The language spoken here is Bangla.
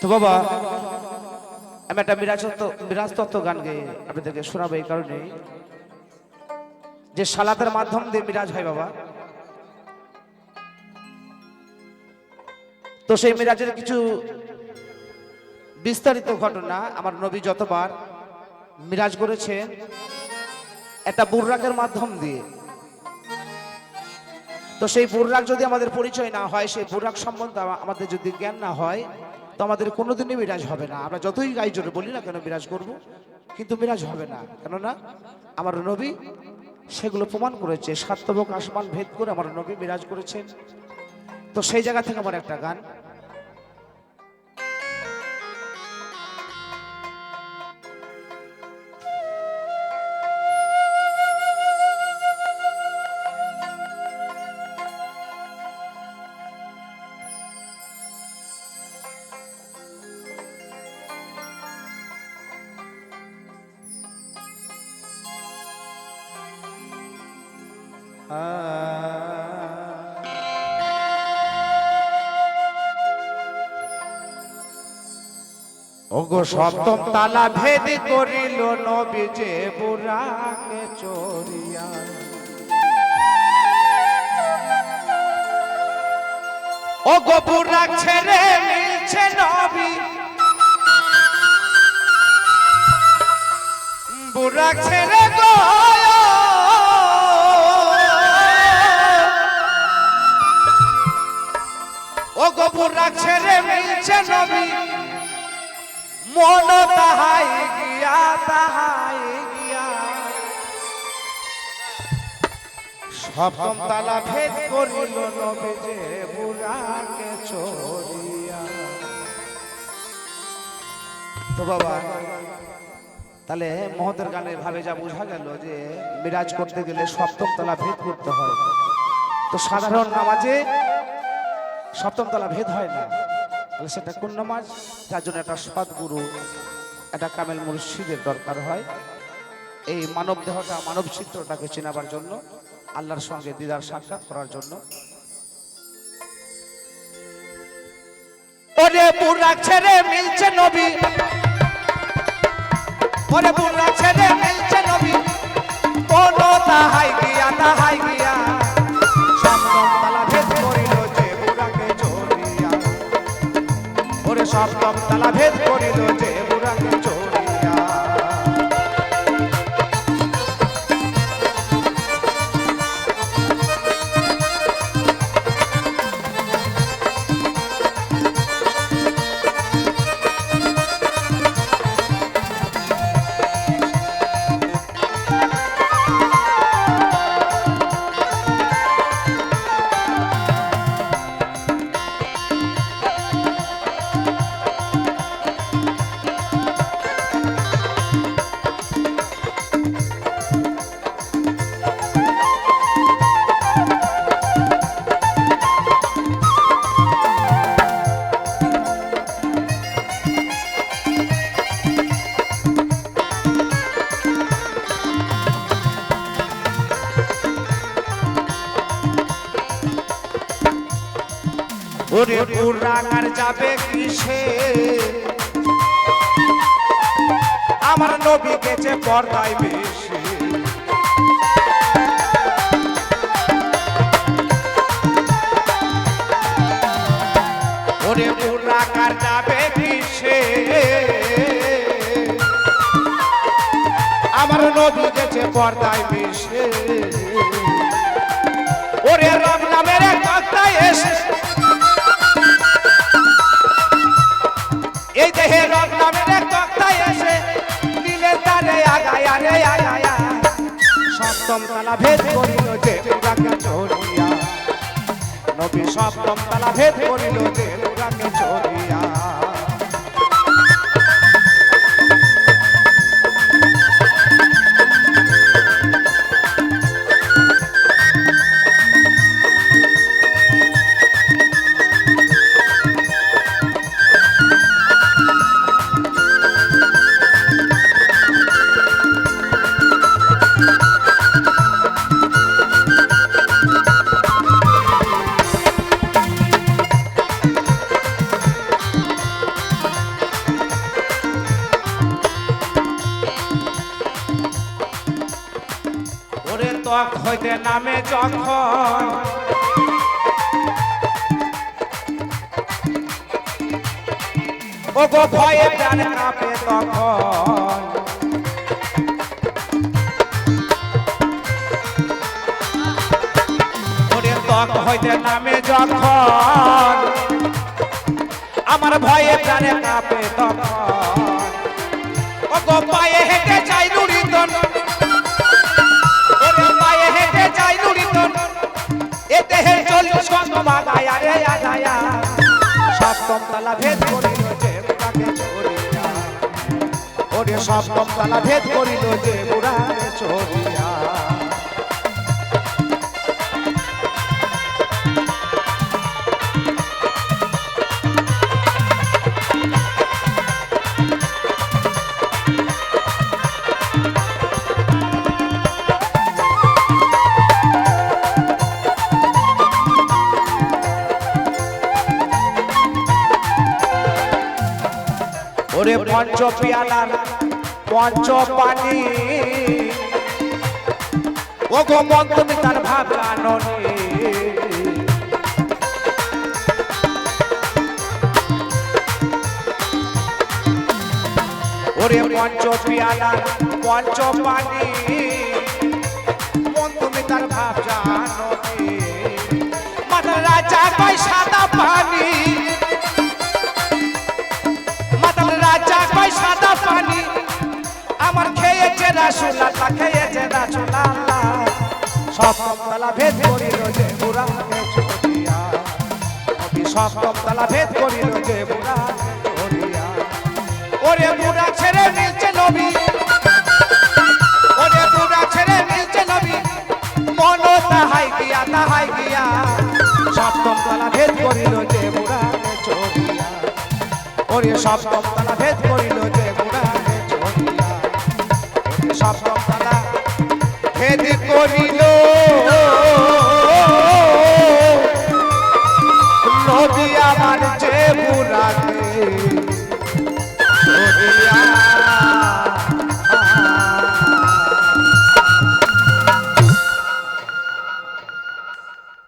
তো বাবা আমি একটা মিরাজ তত্ত্ব গান গেয়ে আপনাদেরকে শোনাবো এই কারণে যে সালাতের মাধ্যম দিয়ে মিরাজ হয় বাবা। তো সেই মিরাজের কিছু বিস্তারিত ঘটনা আমার নবী যতবার মিরাজ করেছেন একটা বুররাকের মাধ্যম দিয়ে। তো সেই বুররাক যদি আমাদের পরিচয় না হয়, সেই বুররাক সম্বন্ধে আমাদের যদি জ্ঞান না হয়, তো আমাদের কোনোদিনই মিরাজ হবে না। আমরা যতই গাই জোরে বলি না কেন মিরাজ করব, কিন্তু মিরাজ হবে না। কেননা আমার নবী সেগুলো প্রমাণ করেছে। সাতবক আসমান ভেদ করে আমার নবী মিরাজ করেছেন। তো সেই জায়গা থেকে আমার একটা গান। ওগো সপ্তম তালা ভেদ করিল নবী যে বুরাকে চড়িয়া। ওগো বুরাক ছেড়ে মিলছে নবী, বুরাক ছেড়ে গো ওগো বুরাক ছেড়ে মিলছে নবী, মন তাহাই গিয়া তাহাই গিয়া। সপ্তম তালা ভেদ করিল নবী যে বুরাকে চড়িয়া। তো বাবা তাহলে মহতের গানে ভাবে যা বোঝা গেল যে মিরাজ করতে গেলে সপ্তম তলা ভেদ করতে হয়। তো সাধারণ নামাজে সপ্তম তলা ভেদ হয় না, তাহলে সেটা কোন নামাজ? যার জন্য একটা সদ্গুরু, একটা কামেল মুর্শিদের দরকার হয়। এই মানব দেহটা, মানব চিত্রটাকে চেনাবার জন্য, আল্লাহর সঙ্গে দিদার সাক্ষাৎ করার জন্য। ওরে বুরাক ছেড়ে মিলছে নবী, ওরে বুরাক ছেড়ে মিলছে নবী, কোন তাহাই গিয়া তাহাই গিয়া। সপ্তম তালা ভেদ করিল যে বুরাকে চড়িয়া, ওরে সপ্তম তালা ভেদ করিল যে বুরাকে চড়িয়া। ওরে বুরাক আর যাবে কিসে, আমার নবী গেছে পর্দায় বেশি। ওরে বুরাক আর যাবে কিসে, আমার নবী গেছে পর্দায় বেশি। ওরে রব নামের তক্তায় এসে, এই দেহে রব নামের তক্তায় এসে দিলে তারে আগায়া রে আগায়া। সপ্তম তালা ভেদ করিল যে বুরাকে চড়িয়া, নবী সপ্তম তালা ভেদ করিল যে বুরাকে চড়িয়া। তক হইতে নামে যখন ও গো ভয়ে প্রাণ কাঁপে তখন ওরে তক হইতে নামে যখন আমার ভয়ে প্রাণে কাঁপে তখন ও গো পায়ে হেঁটে যাই নুরিতন ওরে পায়ে হেঁটে যাই নুরিতন এতে হে চলি সঙ্গ মাগায়া রে আগায়া সপ্তম তলা ভেদ করিল যে বুড়াকে চড়িয়া ওরে সপ্তম তলা ভেদ করিল যে বুড়াকে চড়িয়া ওরে পঞ্চ পিয়ালার পঞ্চ পানি ও গো মন তুমি তার ভাব কাননি ওরে পঞ্চ পিয়ালার পঞ্চ পানি মন তুমি তার ভাব জাননি মাতার রাজা কয় সাদা পানি সাদা পানি আমার খেয়েছে রাসুলাল্লাহ খেয়েছে রাসুলাল্লাহ সপ্তম তলা ভেদ করিল যে বুড়াকে চড়িয়া নবী সপ্তম তলা ভেদ করিল যে বুড়াকে চড়িয়া ওরে বুড়া ছেড়ে মিলছে নবী ওরে বুড়া ছেড়ে মিলছে নবী মন তাহাই গিয়া সপ্তম তলা ভেদ করিল যে বুড়াকে চড়িয়া ওরে সপ্তম তলা ভেদ করিল যে বুড়াকে চড়িয়া ওরে সপ্তম তলা ভেদ করিল